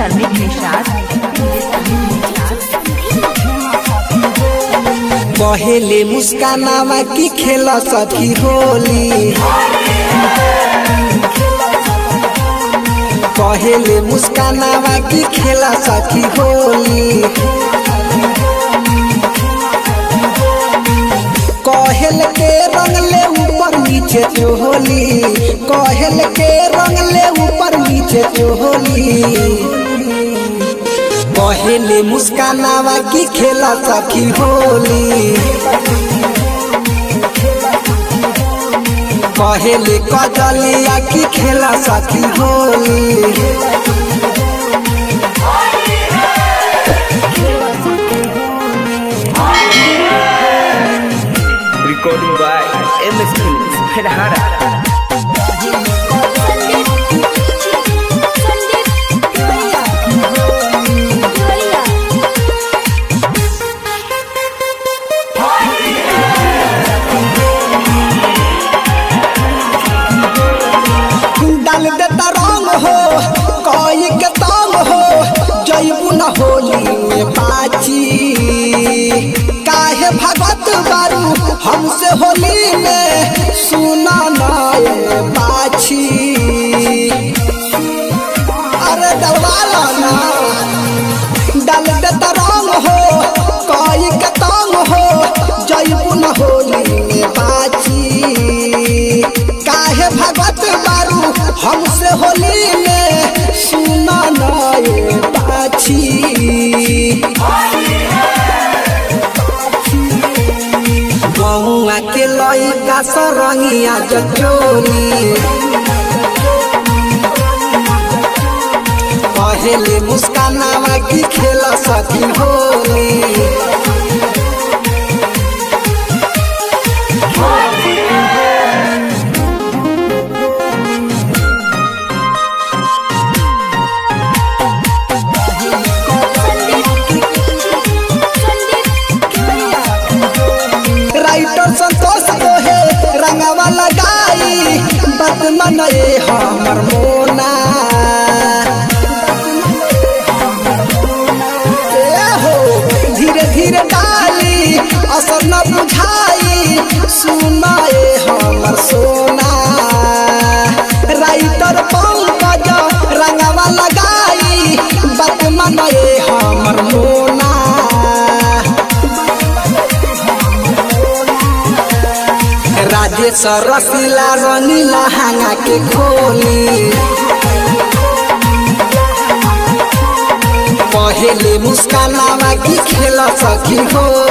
संदीप निषाद पहले मुस्कानावा की खेला सखी होली, पहले मुस्कानावा की खेला सखी होली। कहल के रंग ले ऊपर नीचे चोली, कहल के रंग ले ऊपर नीचे चोली। पहले मुस्कानावा की खेला सखी होली, पहले कजलिया की खेला सखी Holi. Recording by MS Ferhara। डाल देता रंग हो कोई के तंग हो, जैबू न होली में पाची। काहे भगत बारू हमसे होली में, सुना नाये पाछी। अरे डलवाला ना, डाल देता रंग हो कोई के तंग हो, जैबू न होली में पाची। काहे भगत बारू हमसे होली में, सुना नाये पाछी। बहुआ के लइका सरंगिया जचोली, पहले मुस्कानावा की खेला सखी होली। राइटर संतोष को है रंगवा लगाई, बात मनाए हमर मोना। हो धीरे धीरे डाली असर न बुझाई, सुनाए हमर सोना। राइटर पंकज रंगवा लगाई, बात मनाए हमर मोना। राजेश रसीला रंगीला हांगा के खोली, पहले मुस्कानावा की खेला सखी हो।